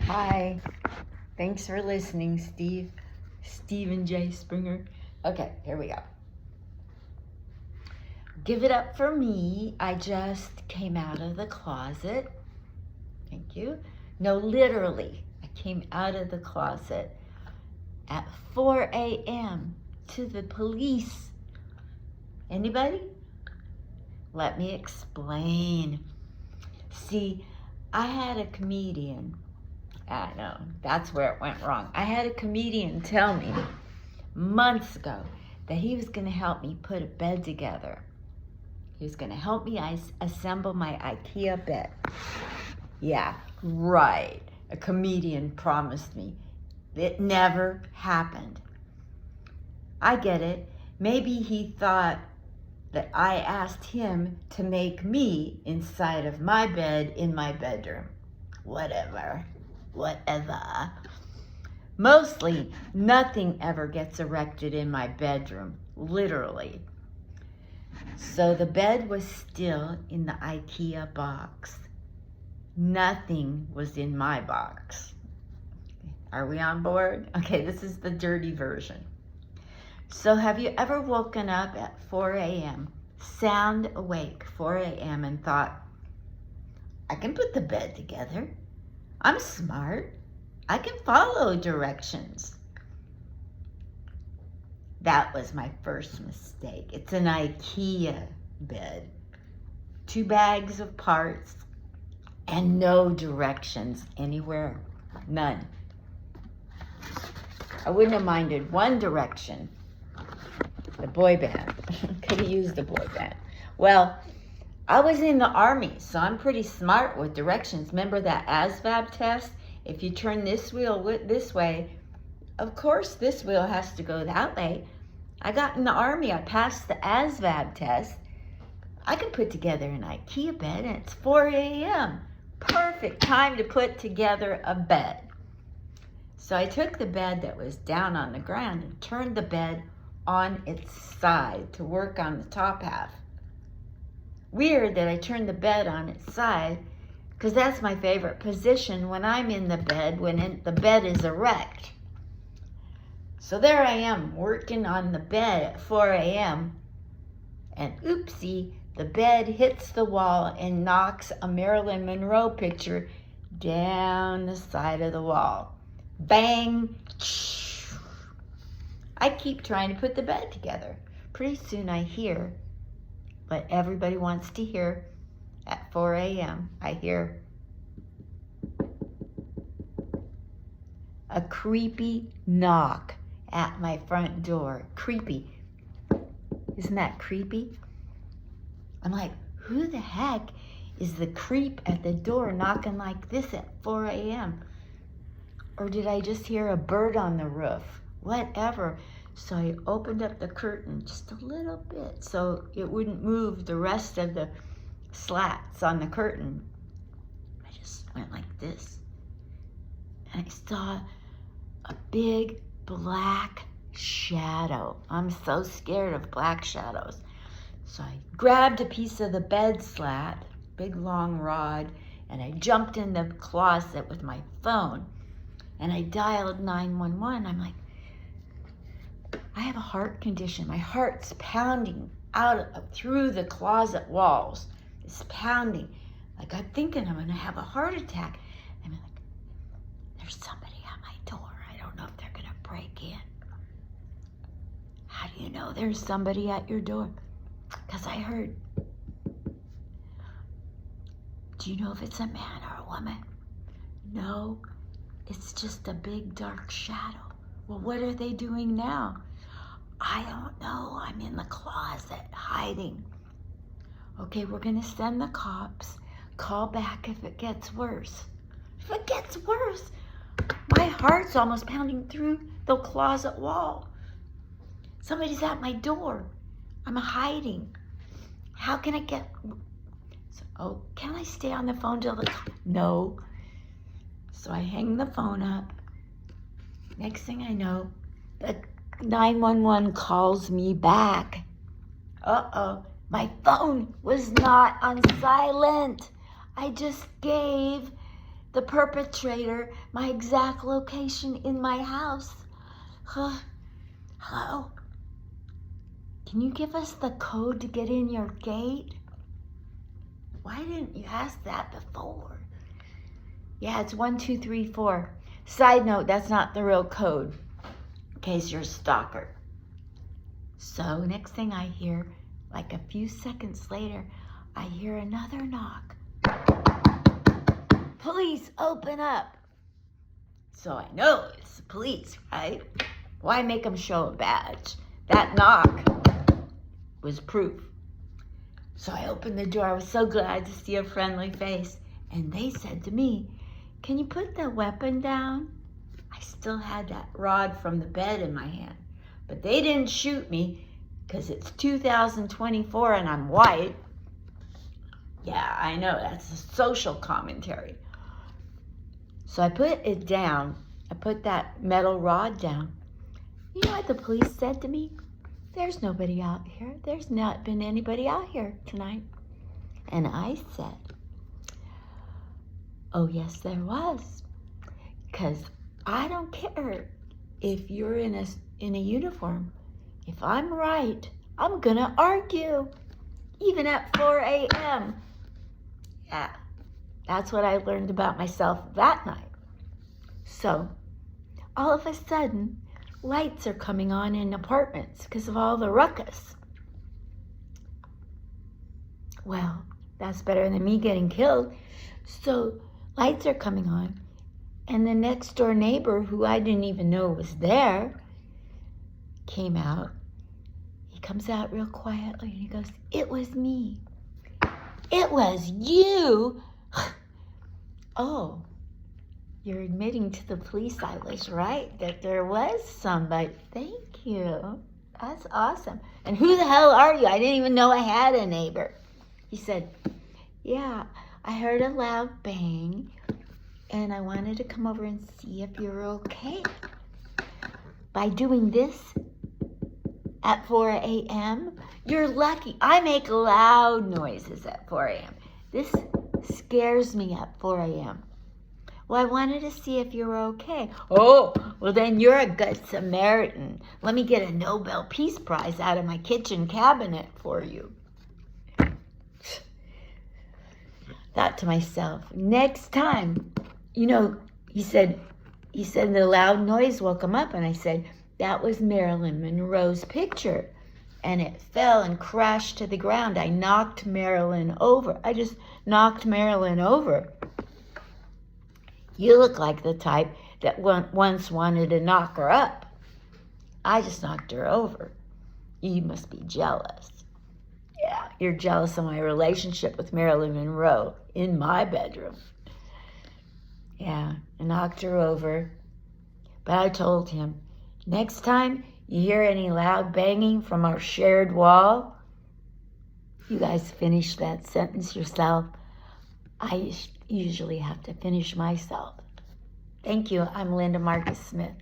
Hi. Thanks for listening, Stephen J. Springer. Okay, here we go. Give it up for me. I just came out of the closet. Thank you. No, literally, I came out of the closet at 4 a.m. to the police. Anybody? Let me explain. See, I had a comedian. I know, that's where it went wrong. I had a comedian tell me months ago that he was going to help me put a bed together. He was going to help me assemble my IKEA bed. Yeah, right. A comedian promised me. It never happened. I get it. Maybe he thought that I asked him to make me inside of my bed in my bedroom. Whatever. Mostly, nothing ever gets erected in my bedroom, literally. So the bed was still in the IKEA box. Nothing was in my box. Are we on board? Okay, this is the dirty version. So have you ever woken up at 4 a.m., sound awake, 4 a.m., and thought, I can put the bed together. I'm smart. I can follow directions. That was my first mistake. It's an IKEA bed. 2 bags of parts and no directions anywhere. None. I wouldn't have minded one direction. The boy band. Could have used the boy band. Well, I was in the Army, so I'm pretty smart with directions. Remember that ASVAB test? If you turn this wheel this way, of course this wheel has to go that way. I got in the Army. I passed the ASVAB test. I can put together an IKEA bed, and it's 4 a.m. Perfect time to put together a bed. So I took the bed that was down on the ground and turned the bed on its side to work on the top half. Weird that I turned the bed on its side, because that's my favorite position when I'm in the bed, when the bed is erect. So there I am working on the bed at 4 a.m. and oopsie, the bed hits the wall and knocks a Marilyn Monroe picture down the side of the wall. Bang! I keep trying to put the bed together. Pretty soon I hear what everybody wants to hear at 4 a.m. I hear a creepy knock at my front door. Creepy. Isn't that creepy? I'm like, who the heck is the creep at the door knocking like this at 4 a.m.? Or did I just hear a bird on the roof? Whatever. So I opened up the curtain just a little bit so it wouldn't move the rest of the slats on the curtain. I just went like this. And I saw a big black shadow. I'm so scared of black shadows. So I grabbed a piece of the bed slat, big long rod, and I jumped in the closet with my phone. And I dialed 911. I'm like, I have a heart condition. My heart's pounding through the closet walls. It's pounding. Like I'm thinking I'm gonna have a heart attack. I'm like, there's somebody at my door. I don't know if they're gonna break in. How do you know there's somebody at your door? Because I heard. Do you know if it's a man or a woman? No, it's just a big dark shadow. Well, what are they doing now? I don't know. I'm in the closet hiding. Okay, we're gonna send the cops. Call back if it gets worse. If it gets worse, my heart's almost pounding through the closet wall. Somebody's at my door. I'm hiding. How can I get... Oh, can I stay on the phone till the... No. So I hang the phone up. Next thing I know, the 911 calls me back. Uh-oh, my phone was not on silent. I just gave the perpetrator, my exact location in my house. Hello? Can you give us the code to get in your gate? Why didn't you ask that before? Yeah, it's 1234. Side note, that's not the real code, in case you're a stalker. So next thing I hear, like a few seconds later, I hear another knock. Police, open up. So I know it's the police, right? Why make them show a badge? That knock was proof. So I opened the door. I was so glad to see a friendly face. And they said to me, can you put the weapon down? I still had that rod from the bed in my hand. But they didn't shoot me because it's 2024 and I'm white. Yeah, I know, that's a social commentary. So I put it down. I put that metal rod down. You know what the police said to me? There's nobody out here. There's not been anybody out here tonight. And I said, oh, yes, there was. Because I don't care if you're in a uniform. If I'm right, I'm going to argue, even at 4 a.m. Yeah, that's what I learned about myself that night. So, all of a sudden, lights are coming on in apartments because of all the ruckus. Well, that's better than me getting killed. So, lights are coming on. And the next door neighbor, who I didn't even know was there, came out. He comes out real quietly and he goes, it was me. It was you? Oh, you're admitting to the police I was right, that there was somebody. Thank you. That's awesome. And who the hell are you? I didn't even know I had a neighbor. He said, yeah, I heard a loud bang and I wanted to come over and see if you're okay. By doing this at 4 a.m., you're lucky. I make loud noises at 4 a.m. This scares me at 4 a.m. Well, I wanted to see if you were okay. Oh, well then you're a good Samaritan. Let me get a Nobel Peace Prize out of my kitchen cabinet for you. Thought to myself, next time, you know, he said the loud noise woke him up, and I said, that was Marilyn Monroe's picture. And it fell and crashed to the ground. I knocked Marilyn over. I just knocked Marilyn over. You look like the type that once wanted to knock her up. I just knocked her over. You must be jealous. Yeah, you're jealous of my relationship with Marilyn Monroe in my bedroom. Yeah, I knocked her over. But I told him, next time you hear any loud banging from our shared wall, you guys finish that sentence yourself. I usually have to finish myself. Thank you. I'm Linda Marcus Smith.